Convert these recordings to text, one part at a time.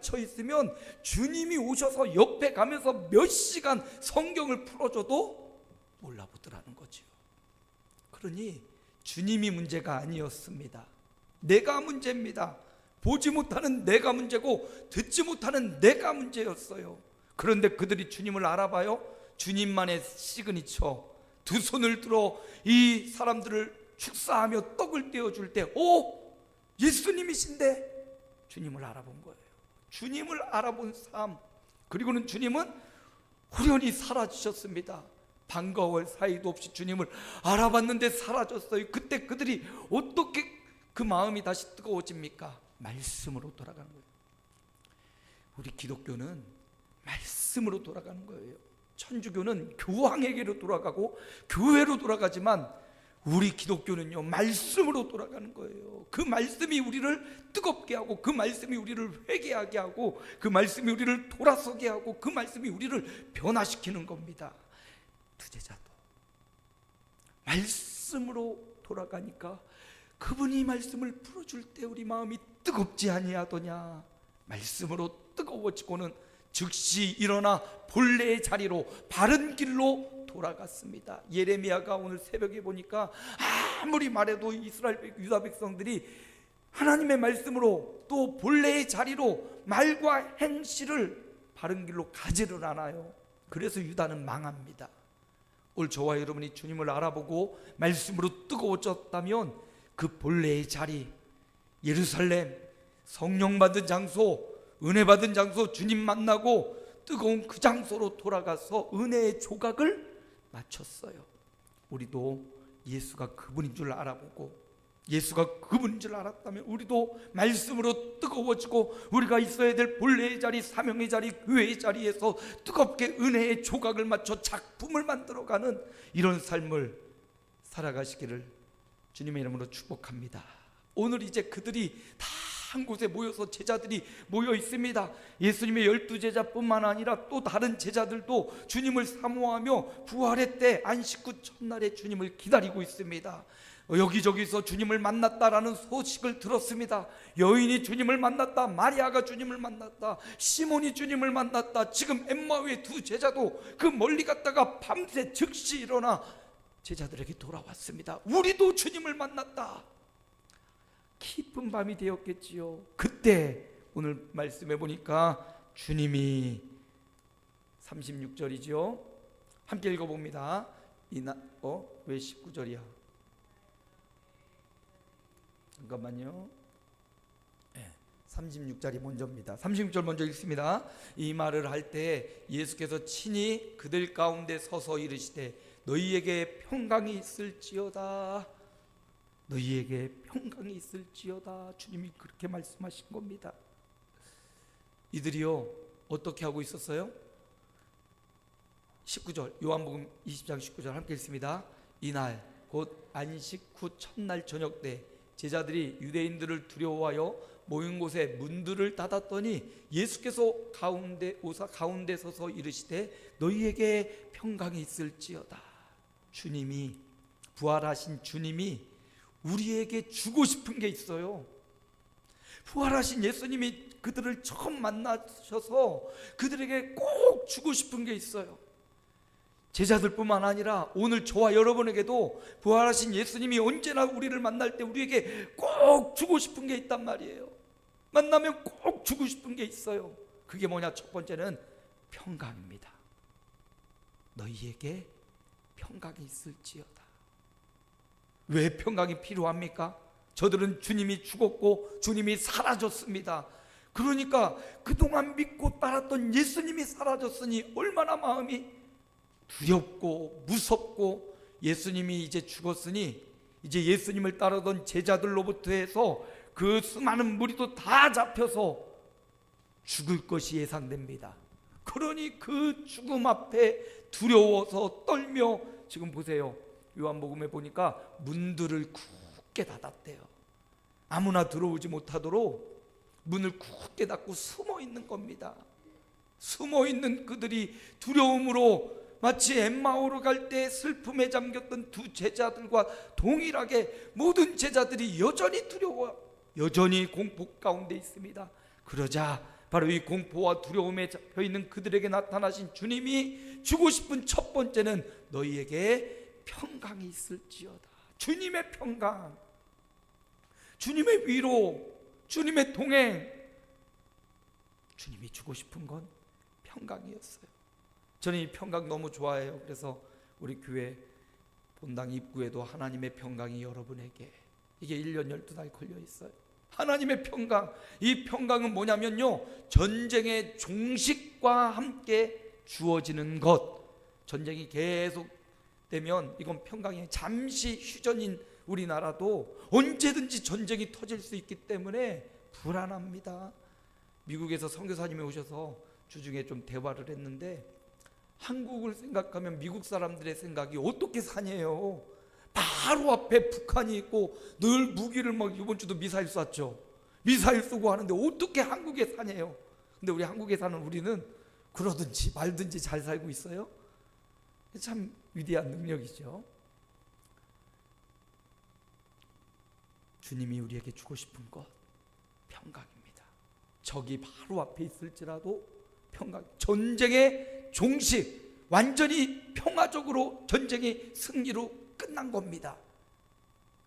갇혀 있으면 주님이 오셔서 옆에 가면서 몇 시간 성경을 풀어줘도 몰라보더라는 거죠. 그러니 주님이 문제가 아니었습니다. 내가 문제입니다. 보지 못하는 내가 문제고 듣지 못하는 내가 문제였어요. 그런데 그들이 주님을 알아봐요. 주님만의 시그니처, 두 손을 들어 이 사람들을 축사하며 떡을 떼어줄 때, 오! 예수님이신데 주님을 알아본 거예요. 주님을 알아본 삶. 그리고는 주님은 후련히 사라지셨습니다. 반가워할 사이도 없이 주님을 알아봤는데 사라졌어요. 그때 그들이 어떻게 그 마음이 다시 뜨거워집니까? 말씀으로 돌아가는 거예요. 우리 기독교는 말씀으로 돌아가는 거예요. 천주교는 교황에게로 돌아가고 교회로 돌아가지만 우리 기독교는요, 말씀으로 돌아가는 거예요. 그 말씀이 우리를 뜨겁게 하고, 그 말씀이 우리를 회개하게 하고, 그 말씀이 우리를 돌아서게 하고, 그 말씀이 우리를 변화시키는 겁니다. 두제자도 말씀으로 돌아가니까 그분이 말씀을 풀어줄 때 우리 마음이 뜨겁지 아니하더냐. 말씀으로 뜨거워지고는 즉시 일어나 본래의 자리로 바른 길로 돌아갔습니다. 예레미야가 오늘 새벽에 보니까 아무리 말해도 이스라엘 유다 백성들이 하나님의 말씀으로 또 본래의 자리로 말과 행실을 바른 길로 가지를 않아요. 그래서 유다는 망합니다. 오늘 저와 여러분이 주님을 알아보고 말씀으로 뜨거워졌다면 그 본래의 자리, 예루살렘, 성령 받은 장소, 은혜 받은 장소, 주님 만나고 뜨거운 그 장소로 돌아가서 은혜의 조각을 맞췄어요. 우리도 예수가 그분인 줄 알아보고 예수가 그분인 줄 알았다면 우리도 말씀으로 뜨거워지고 우리가 있어야 될 본래의 자리, 사명의 자리, 교회의 자리에서 뜨겁게 은혜의 조각을 맞춰 작품을 만들어가는 이런 삶을 살아가시기를 주님의 이름으로 축복합니다. 오늘 이제 그들이 다 한 곳에 모여서 제자들이 모여 있습니다. 예수님의 12제자뿐만 아니라 또 다른 제자들도 주님을 사모하며 부활의 때 안식 후 첫날에 주님을 기다리고 있습니다. 여기저기서 주님을 만났다라는 소식을 들었습니다. 여인이 주님을 만났다, 마리아가 주님을 만났다, 시몬이 주님을 만났다. 지금 엠마오의 두 제자도 그 멀리 갔다가 밤새 즉시 일어나 제자들에게 돌아왔습니다. 우리도 주님을 만났다. 깊은 밤이 되었겠지요. 그때 오늘 말씀해 보니까 주님이 36절이죠. 함께 읽어봅니다. 왜 19절이야? 잠깐만요. 36절이 먼저입니다. 36절 먼저 읽습니다. 이 말을 할 때 예수께서 친히 그들 가운데 서서 이르시되 너희에게 평강이 있을지어다. 너희에게 평강이 있을지어다. 주님이 그렇게 말씀하신 겁니다. 이들이요 어떻게 하고 있었어요? 19절 요한복음 20장 19절 함께 읽습니다. 이날 곧 안식 후 첫날 저녁 때 제자들이 유대인들을 두려워하여 모인 곳에 문들을 닫았더니 예수께서 가운데 서서 이르시되 너희에게 평강이 있을지어다. 주님이, 부활하신 주님이 우리에게 주고 싶은 게 있어요. 부활하신 예수님이 그들을 처음 만나셔서 그들에게 꼭 주고 싶은 게 있어요. 제자들뿐만 아니라 오늘 저와 여러분에게도 부활하신 예수님이 언제나 우리를 만날 때 우리에게 꼭 주고 싶은 게 있단 말이에요. 만나면 꼭 주고 싶은 게 있어요. 그게 뭐냐? 첫 번째는 평강입니다. 너희에게 평강이 있을지어다. 왜 평강이 필요합니까? 저들은 주님이 죽었고 주님이 사라졌습니다. 그러니까 그동안 믿고 따랐던 예수님이 사라졌으니 얼마나 마음이 두렵고 무섭고, 예수님이 이제 죽었으니 이제 예수님을 따르던 제자들로부터 해서 그 수많은 무리도 다 잡혀서 죽을 것이 예상됩니다. 그러니 그 죽음 앞에 두려워서 떨며, 지금 보세요. 요한복음에 보니까 문들을 굳게 닫았대요. 아무나 들어오지 못하도록 문을 굳게 닫고 숨어 있는 겁니다. 숨어 있는 그들이 두려움으로 마치 엠마오로 갈 때 슬픔에 잠겼던 두 제자들과 동일하게 모든 제자들이 여전히 두려워, 여전히 공포 가운데 있습니다. 그러자 바로 이 공포와 두려움에 잡혀 있는 그들에게 나타나신 주님이 주고 싶은 첫 번째는 너희에게 평강이 있을지어다. 주님의 평강, 주님의 위로, 주님의 동행. 주님이 주고 싶은 건 평강이었어요. 저는 이 평강 너무 좋아해요. 그래서 우리 교회 본당 입구에도 하나님의 평강이 여러분에게, 이게 1년 12달 걸려 있어요. 하나님의 평강. 이 평강은 뭐냐면요, 전쟁의 종식과 함께 주어지는 것. 전쟁이 계속 되면 이건 평강이, 잠시 휴전인 우리나라도 언제든지 전쟁이 터질 수 있기 때문에 불안합니다. 미국에서 선교사님이 오셔서 주중에 좀 대화를 했는데, 한국을 생각하면 미국 사람들의 생각이 어떻게 사냐요. 바로 앞에 북한이 있고 늘 무기를 막, 이번 주도 미사일 쐈죠. 미사일 쏘고 하는데 어떻게 한국에 사냐요. 근데 우리 한국에 사는 우리는 그러든지 말든지 잘 살고 있어요. 참 위대한 능력이죠. 주님이 우리에게 주고 싶은 것 평강입니다. 적이 바로 앞에 있을지라도 평강, 전쟁의 종식, 완전히 평화적으로 전쟁이 승리로 끝난 겁니다.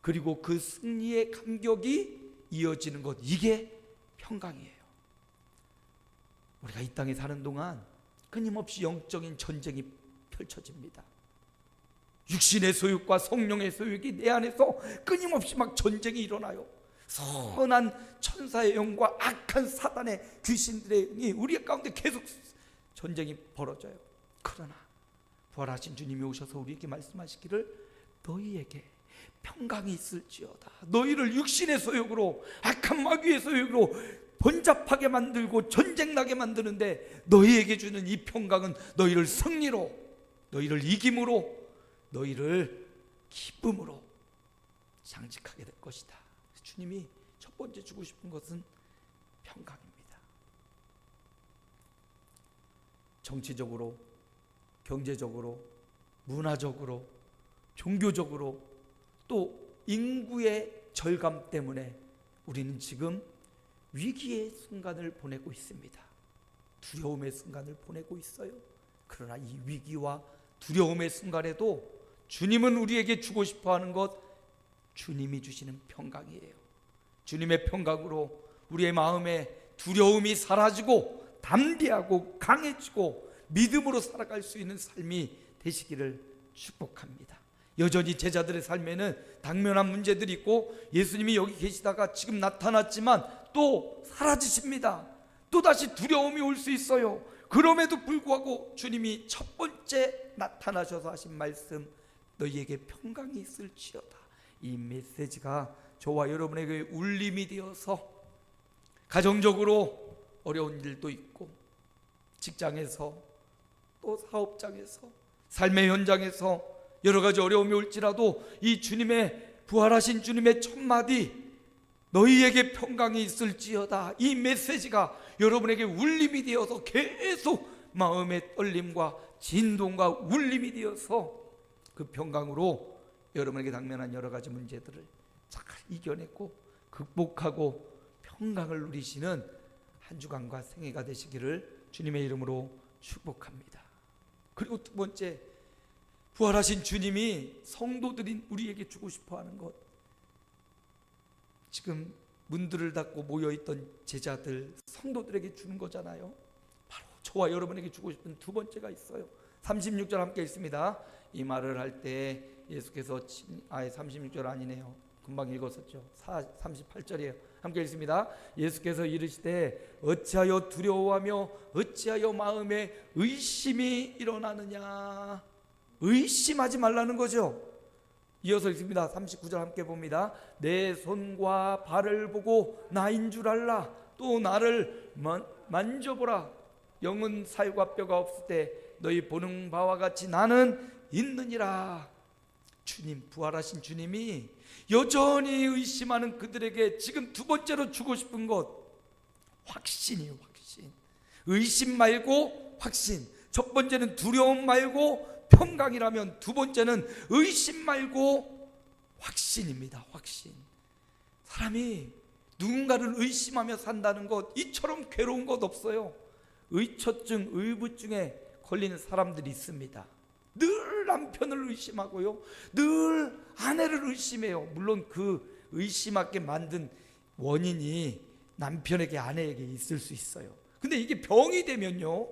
그리고 그 승리의 감격이 이어지는 것, 이게 평강이에요. 우리가 이 땅에 사는 동안 끊임없이 영적인 전쟁이 펼쳐집니다. 육신의 소욕과 성령의 소욕이 내 안에서 끊임없이 막 전쟁이 일어나요. 선한 천사의 영과 악한 사단의 귀신들의 영이 우리 가운데 계속 전쟁이 벌어져요. 그러나 부활하신 주님이 오셔서 우리에게 말씀하시기를 너희에게 평강이 있을지어다. 너희를 육신의 소욕으로, 악한 마귀의 소욕으로 번잡하게 만들고 전쟁나게 만드는데 너희에게 주는 이 평강은 너희를 승리로, 너희를 이김으로, 너희를 기쁨으로 장직하게 될 것이다. 주님이 첫 번째 주고 싶은 것은 평강입니다. 정치적으로, 경제적으로, 문화적으로, 종교적으로, 또 인구의 절감 때문에 우리는 지금 위기의 순간을 보내고 있습니다. 두려움의 순간을 보내고 있어요. 그러나 이 위기와 두려움의 순간에도 주님은 우리에게 주고 싶어하는 것, 주님이 주시는 평강이에요. 주님의 평강으로 우리의 마음에 두려움이 사라지고 담대하고 강해지고 믿음으로 살아갈 수 있는 삶이 되시기를 축복합니다. 여전히 제자들의 삶에는 당면한 문제들이 있고 예수님이 여기 계시다가 지금 나타났지만 또 사라지십니다. 또다시 두려움이 올 수 있어요. 그럼에도 불구하고 주님이 첫 번째 나타나셔서 하신 말씀, 너희에게 평강이 있을지어다. 이 메시지가 저와 여러분에게 울림이 되어서 가정적으로 어려운 일도 있고, 직장에서, 또 사업장에서, 삶의 현장에서 여러 가지 어려움이 올지라도 이 주님의, 부활하신 주님의 첫마디 너희에게 평강이 있을지어다, 이 메시지가 여러분에게 울림이 되어서 계속 마음의 떨림과 진동과 울림이 되어서 그 평강으로 여러분에게 당면한 여러 가지 문제들을 잘 이겨내고 극복하고 평강을 누리시는 한 주간과 생애가 되시기를 주님의 이름으로 축복합니다. 그리고 두 번째, 부활하신 주님이 성도들인 우리에게 주고 싶어하는 것, 지금 문들을 닫고 모여있던 제자들, 성도들에게 주는 거잖아요. 바로 저와 여러분에게 주고 싶은 두 번째가 있어요. 36절 함께 읽습니다. 이 말을 할 때 예수께서 36절 아니네요. 금방 읽었었죠. 38절이에요. 함께 읽습니다. 예수께서 이르시되 어찌하여 두려워하며 어찌하여 마음에 의심이 일어나느냐. 의심하지 말라는 거죠. 이어서 읽습니다. 39절 함께 봅니다. 내 손과 발을 보고 나인 줄 알라. 또 나를 만져보라. 영은 살과 뼈가 없을 때 너희 보는 바와 같이 나는 있느니라. 주님, 부활하신 주님이 여전히 의심하는 그들에게 지금 두 번째로 주고 싶은 것, 확신이에요. 확신. 의심 말고 확신. 첫 번째는 두려움 말고 평강이라면 두 번째는 의심 말고 확신입니다. 확신. 사람이 누군가를 의심하며 산다는 것, 이처럼 괴로운 것 없어요. 의처증, 의부증에 걸리는 사람들이 있습니다. 늘 남편을 의심하고요, 늘 아내를 의심해요. 물론 그 의심하게 만든 원인이 남편에게, 아내에게 있을 수 있어요. 근데 이게 병이 되면요,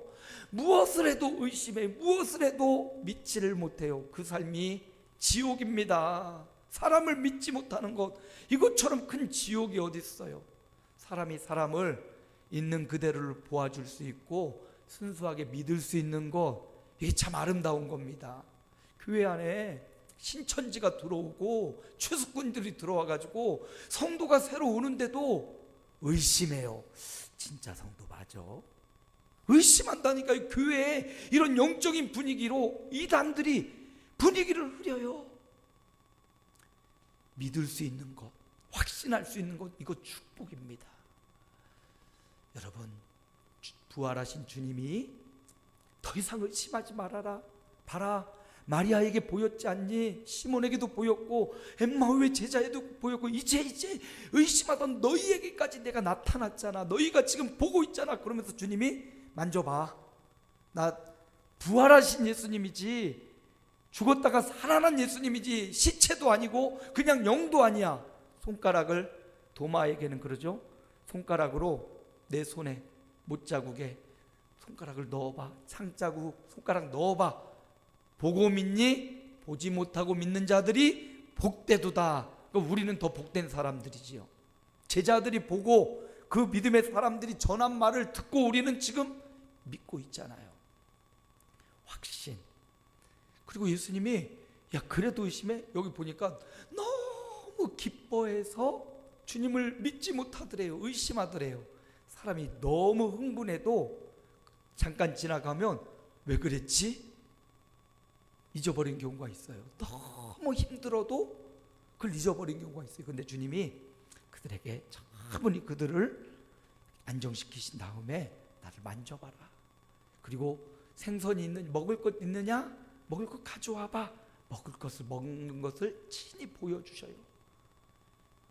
무엇을 해도 의심해, 무엇을 해도 믿지를 못해요. 그 삶이 지옥입니다. 사람을 믿지 못하는 것, 이것처럼 큰 지옥이 어디 있어요. 사람이 사람을 있는 그대로를 보아줄 수 있고 순수하게 믿을 수 있는 것, 이게 참 아름다운 겁니다. 교회 안에 신천지가 들어오고 추수꾼들이 들어와 가지고 성도가 새로 오는데도 의심해요. 진짜 성도 맞아? 의심한다니까. 이 교회에 이런 영적인 분위기로 이단들이 분위기를 흐려요. 믿을 수 있는 것, 확신할 수 있는 것, 이거 축복입니다. 여러분, 부활하신 주님이 더 이상 의심하지 말아라. 봐라, 마리아에게 보였지 않니? 시몬에게도 보였고 엠마오의 제자에도 보였고 이제 의심하던 너희에게까지 내가 나타났잖아. 너희가 지금 보고 있잖아. 그러면서 주님이 만져봐, 나 부활하신 예수님이지, 죽었다가 살아난 예수님이지, 시체도 아니고 그냥 영도 아니야. 손가락을, 도마에게는 그러죠, 손가락으로 내 손에 못자국에 손가락을 넣어봐. 상자국 손가락 넣어봐. 보고 믿니? 보지 못하고 믿는 자들이 복되도다. 그러니까 우리는 더 복된 사람들이지요. 제자들이 보고 그 믿음의 사람들이 전한 말을 듣고 우리는 지금 믿고 있잖아요. 확신. 그리고 예수님이 야 그래도 의심해? 여기 보니까 너무 기뻐해서 주님을 믿지 못하더래요. 의심하더래요. 사람이 너무 흥분해도 잠깐 지나가면 왜 그랬지? 잊어버린 경우가 있어요. 너무 힘들어도 그걸 잊어버린 경우가 있어요. 근데 주님이 그들에게 차분히 그들을 안정시키신 다음에 나를 만져봐라. 그리고 생선이 있는, 먹을 것 있느냐? 먹을 것 가져와봐. 먹을 것을, 먹는 것을 친히 보여주셔요.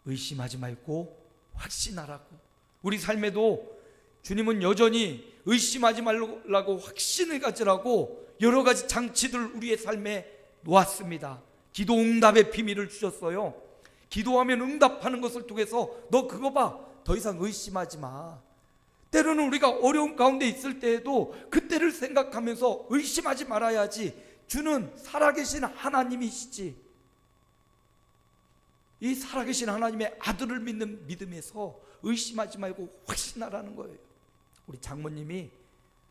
의심하지 말고 확신하라고. 우리 삶에도 주님은 여전히 의심하지 말라고, 확신을 가지라고 여러 가지 장치들을 우리의 삶에 놓았습니다. 기도 응답의 비밀을 주셨어요. 기도하면 응답하는 것을 통해서 너 그거 봐, 더 이상 의심하지 마. 때로는 우리가 어려운 가운데 있을 때에도 그때를 생각하면서 의심하지 말아야지. 주는 살아계신 하나님이시지. 이 살아계신 하나님의 아들을 믿는 믿음에서 의심하지 말고 확신하라는 거예요. 우리 장모님이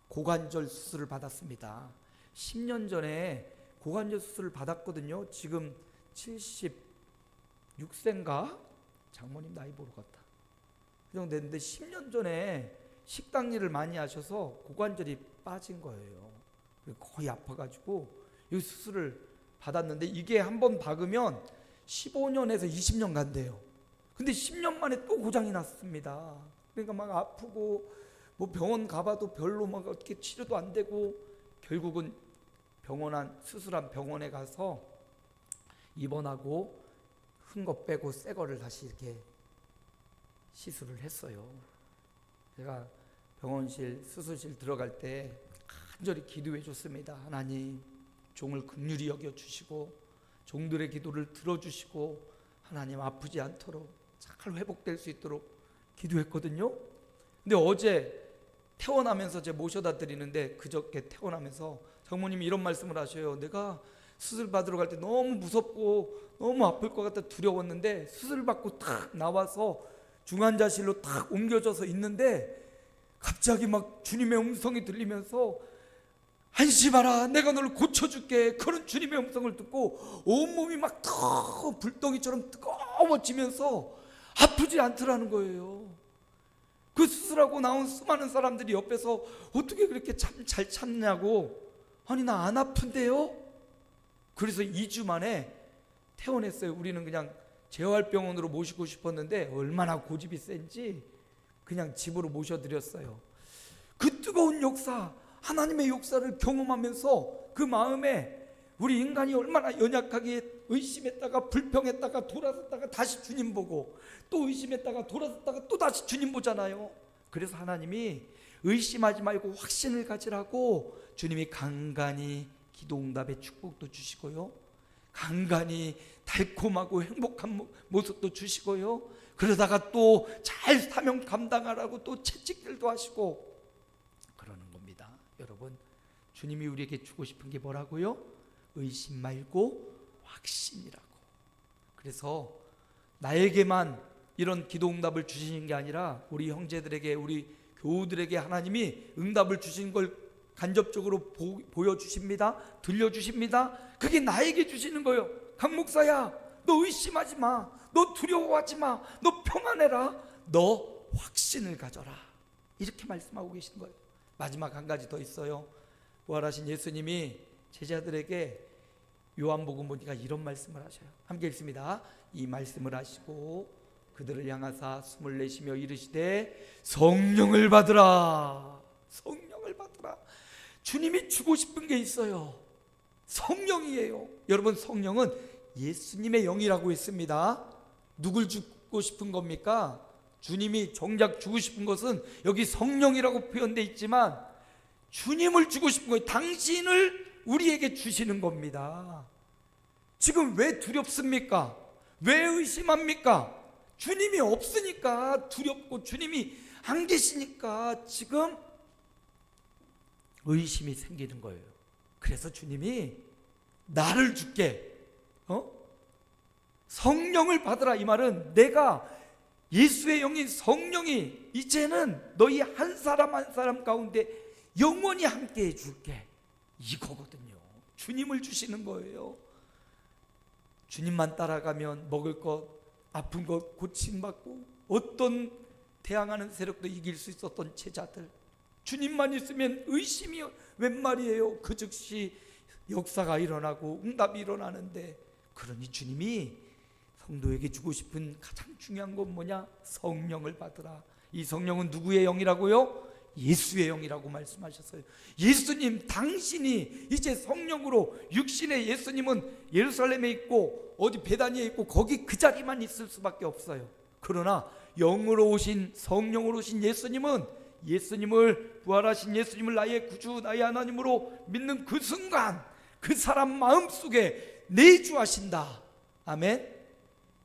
고관절 수술을 받았습니다. 10년 전에 고관절 수술을 받았거든요. 지금 76세인가? 장모님 나이 보러 갔다. 그 정도 됐는데 10년 전에 식당 일을 많이 하셔서 고관절이 빠진 거예요. 거의 아파가지고 이 수술을 받았는데 이게 한번 박으면 15년에서 20년 간대요. 근데 10년 만에 또 고장이 났습니다. 그러니까 막 아프고 뭐 병원 가봐도 별로 막 어떻게 치료도 안 되고 결국은 수술한 병원에 가서 입원하고 큰 거 빼고 새 거를 다시 이렇게 시술을 했어요. 제가 병원실 수술실 들어갈 때 간절히 기도해 줬습니다. 하나님, 종을 긍휼히 여겨주시고 종들의 기도를 들어주시고 하나님 아프지 않도록 잘 회복될 수 있도록 기도했거든요. 근데 어제 퇴원하면서 제가 모셔다 드리는데 그저께 퇴원하면서 장모님이 이런 말씀을 하셔요. 내가 수술 받으러 갈 때 너무 무섭고 너무 아플 것 같아 두려웠는데 수술 받고 탁 나와서 중환자실로 탁 옮겨져서 있는데 갑자기 막 주님의 음성이 들리면서 안심하라, 내가 너를 고쳐줄게. 그런 주님의 음성을 듣고 온몸이 막 불덩이처럼 뜨거워지면서 아프지 않더라는 거예요. 그 수술하고 나온 수많은 사람들이 옆에서 어떻게 그렇게 참 잘 참냐고. 아니 나 안 아픈데요? 그래서 2주 만에 퇴원했어요. 우리는 그냥 재활병원으로 모시고 싶었는데 얼마나 고집이 센지 그냥 집으로 모셔드렸어요. 그 뜨거운 역사, 하나님의 역사를 경험하면서 그 마음에 우리 인간이 얼마나 연약하기에 의심했다가 불평했다가 돌아섰다가 다시 주님 보고 또 의심했다가 돌아섰다가 또 다시 주님 보잖아요. 그래서 하나님이 의심하지 말고 확신을 가지라고 주님이 간간히 기도응답의 축복도 주시고요, 간간히 달콤하고 행복한 모습도 주시고요, 그러다가 또 잘 사명 감당하라고 또 채찍질도 하시고 그러는 겁니다. 여러분, 주님이 우리에게 주고 싶은 게 뭐라고요? 의심 말고 확신이라고. 그래서 나에게만 이런 기도응답을 주시는 게 아니라 우리 형제들에게, 우리 교우들에게 하나님이 응답을 주신 걸 간접적으로 보여주십니다. 들려주십니다. 그게 나에게 주시는 거예요. 강 목사야, 너 의심하지 마, 너 두려워하지 마, 너 평안해라, 너 확신을 가져라, 이렇게 말씀하고 계신 거예요. 마지막 한 가지 더 있어요. 부활하신 예수님이 제자들에게 요한복음 보니까 이런 말씀을 하셔요. 함께 읽습니다. 이 말씀을 하시고 그들을 향하사 숨을 내쉬며 이르시되 성령을 받으라. 성령을 받으라. 주님이 주고 싶은 게 있어요. 성령이에요. 여러분, 성령은 예수님의 영이라고 했습니다. 누굴 주고 싶은 겁니까? 주님이 정작 주고 싶은 것은 여기 성령이라고 표현되어 있지만 주님을 주고 싶은 거예요. 당신을 우리에게 주시는 겁니다. 지금 왜 두렵습니까? 왜 의심합니까? 주님이 없으니까 두렵고 주님이 안 계시니까 지금 의심이 생기는 거예요. 그래서 주님이 나를 줄게, 성령을 받으라. 이 말은 내가 예수의 영인 성령이 이제는 너희 한 사람 한 사람 가운데 영원히 함께 해줄게, 이거거든요. 주님을 주시는 거예요. 주님만 따라가면 먹을 것, 아픈 것 고침받고 어떤 대항하는 세력도 이길 수 있었던 제자들, 주님만 있으면 의심이 웬 말이에요. 그 즉시 역사가 일어나고 응답이 일어나는데, 그러니 주님이 성도에게 주고 싶은 가장 중요한 건 뭐냐? 성령을 받으라. 이 성령은 누구의 영이라고요? 예수의 영이라고 말씀하셨어요. 예수님, 당신이 이제 성령으로, 육신의 예수님은 예루살렘에 있고 어디 베다니에 있고 거기 그 자리만 있을 수밖에 없어요. 그러나 영으로 오신, 성령으로 오신 예수님은, 예수님을, 부활하신 예수님을 나의 구주, 나의 하나님으로 믿는 그 순간 그 사람 마음속에 내주하신다. 아멘.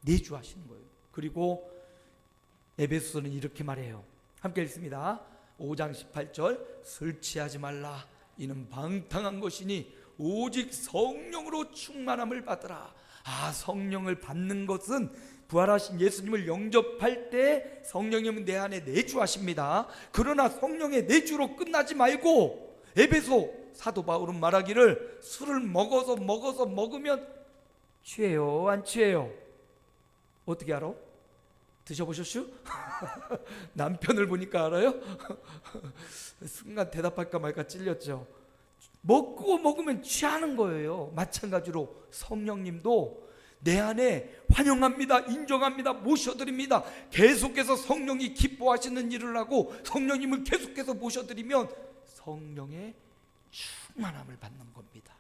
내주하시는 거예요. 그리고 에베소서는 이렇게 말해요. 함께 읽습니다. 5장 18절, 설치하지 말라. 이는 방탕한 것이니 오직 성령으로 충만함을 받으라. 성령을 받는 것은 부활하신 예수님을 영접할 때 성령님은 내 안에 내주하십니다. 그러나 성령의 내주로 끝나지 말고 에베소 사도 바울은 말하기를 술을 먹으면 취해요, 안 취해요? 어떻게 알아? 드셔보셨슈? 남편을 보니까 알아요? 순간 대답할까 말까 찔렸죠. 먹으면 취하는 거예요. 마찬가지로 성령님도 내 안에 환영합니다, 인정합니다, 모셔드립니다. 계속해서 성령이 기뻐하시는 일을 하고 성령님을 계속해서 모셔드리면 성령의 충만함을 받는 겁니다.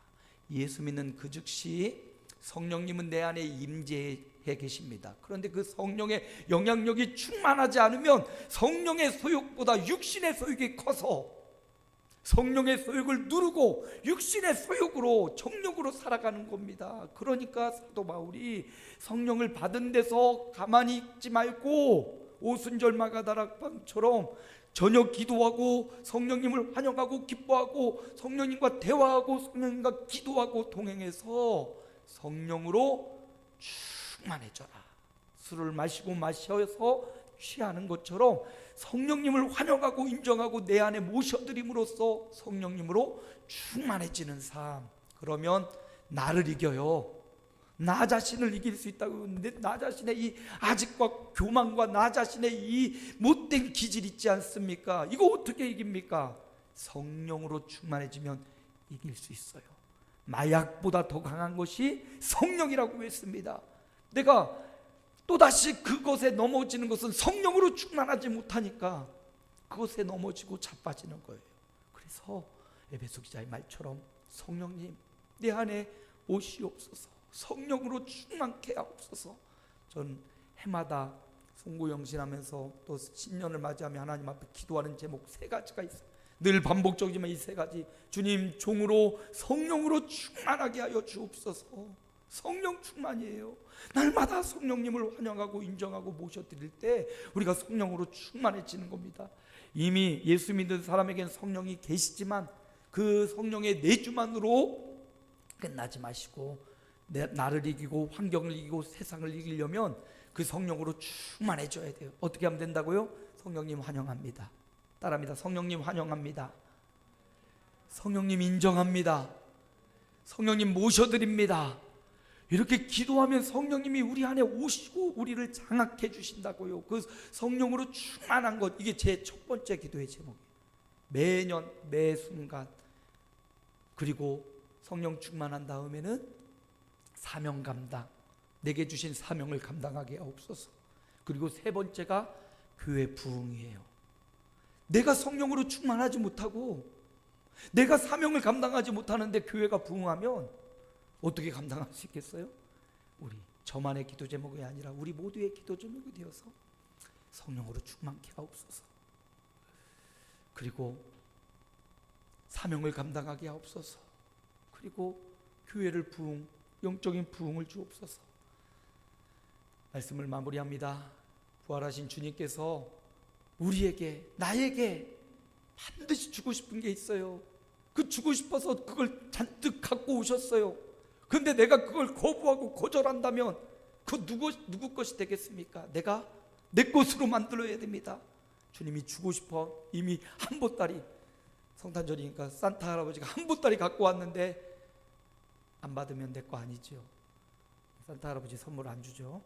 예수 믿는 그 즉시 성령님은 내 안에 임재해 계십니다. 그런데 그 성령의 영향력이 충만하지 않으면 성령의 소욕보다 육신의 소욕이 커서 성령의 소욕을 누르고 육신의 소욕으로, 정욕으로 살아가는 겁니다. 그러니까 사도 바울이 성령을 받은 데서 가만히 있지 말고 오순절 마가다락방처럼 저녁 기도하고 성령님을 환영하고 기뻐하고 성령님과 대화하고 성령님과 기도하고 동행해서 성령으로 충만해져라. 술을 마시고 마셔서 취하는 것처럼 성령님을 환영하고 인정하고 내 안에 모셔드림으로써 성령님으로 충만해지는 삶. 그러면 나를 이겨요. 나 자신을 이길 수 있다고. 나 자신의 이 아직과 교만과 나 자신의 이 못된 기질 있지 않습니까? 이거 어떻게 이깁니까? 성령으로 충만해지면 이길 수 있어요. 마약보다 더 강한 것이 성령이라고 했습니다. 내가 또다시 그것에 넘어지는 것은 성령으로 충만하지 못하니까 그것에 넘어지고 자빠지는 거예요. 그래서 에베소 기자의 말처럼 성령님 내 안에 오시옵소서. 성령으로 충만케 하옵소서. 전 해마다 송구영신하면서 또 신년을 맞이하며 하나님 앞에 기도하는 제목 3가지가 있어요. 늘 반복적이지만 이 3가지. 주님, 종으로 성령으로 충만하게 하여 주옵소서. 성령 충만이에요. 날마다 성령님을 환영하고 인정하고 모셔드릴 때 우리가 성령으로 충만해지는 겁니다. 이미 예수 믿는 사람에겐 성령이 계시지만 그 성령의 내주만으로 끝나지 마시고 나를 이기고 환경을 이기고 세상을 이기려면 그 성령으로 충만해져야 돼요. 어떻게 하면 된다고요? 성령님 환영합니다. 따라합니다. 성령님 환영합니다. 성령님 인정합니다. 성령님 모셔드립니다. 이렇게 기도하면 성령님이 우리 안에 오시고 우리를 장악해 주신다고요. 그 성령으로 충만한 것, 이게 제 첫 번째 기도의 제목이에요. 매년 매 순간. 그리고 성령 충만한 다음에는 사명 감당, 내게 주신 사명을 감당하게 하옵소서. 그리고 3번째가 교회 부흥이에요. 내가 성령으로 충만하지 못하고 내가 사명을 감당하지 못하는데 교회가 부흥하면 어떻게 감당할 수 있겠어요? 우리 저만의 기도 제목이 아니라 우리 모두의 기도 제목이 되어서 성령으로 충만케 하옵소서. 그리고 사명을 감당하게 하옵소서. 그리고 교회를 부흥, 영적인 부흥을 주옵소서. 말씀을 마무리합니다. 부활하신 주님께서 우리에게, 나에게 반드시 주고 싶은 게 있어요. 그 주고 싶어서 그걸 잔뜩 갖고 오셨어요. 그런데 내가 그걸 거부하고 거절한다면 그 누구 것이 되겠습니까? 내가 내 것으로 만들어야 됩니다. 주님이 주고 싶어 이미 한 보따리, 성탄절이니까 산타 할아버지가 한 보따리 갖고 왔는데 안 받으면 내 거 아니죠. 산타 할아버지 선물 안 주죠.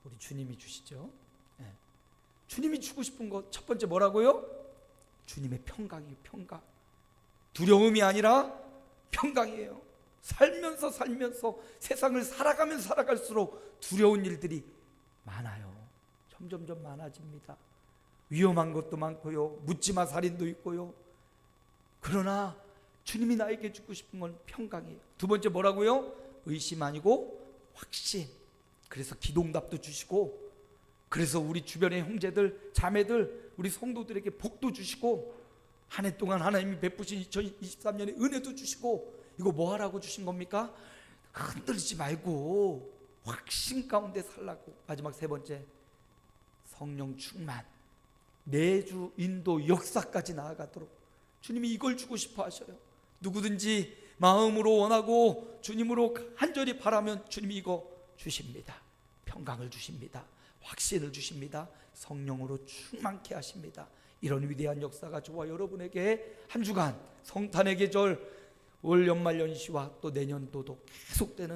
우리 주님이 주시죠. 네. 주님이 주고 싶은 것 첫 번째 뭐라고요? 주님의 평강이에요. 평강. 두려움이 아니라 평강이에요. 살면서 세상을 살아갈수록 두려운 일들이 많아요. 점점점 많아집니다. 위험한 것도 많고요, 묻지마 살인도 있고요. 그러나 주님이 나에게 주고 싶은 건 평강이에요. 2번째 뭐라고요? 의심 아니고 확신. 그래서 기도응답도 주시고, 그래서 우리 주변의 형제들 자매들 우리 성도들에게 복도 주시고, 한 해 동안 하나님이 베푸신 2023년에 은혜도 주시고, 이거 뭐 하라고 주신 겁니까? 흔들리지 말고 확신 가운데 살라고. 마지막 3번째, 성령 충만, 내주 인도 역사까지 나아가도록 주님이 이걸 주고 싶어 하셔요. 누구든지 마음으로 원하고 주님으로 간절히 바라면 주님이 이거 주십니다. 평강을 주십니다. 확신을 주십니다. 성령으로 충만케 하십니다. 이런 위대한 역사가 저와 여러분에게 한 주간 성탄의 계절, 올 연말 연시와 또 내년도도 계속되는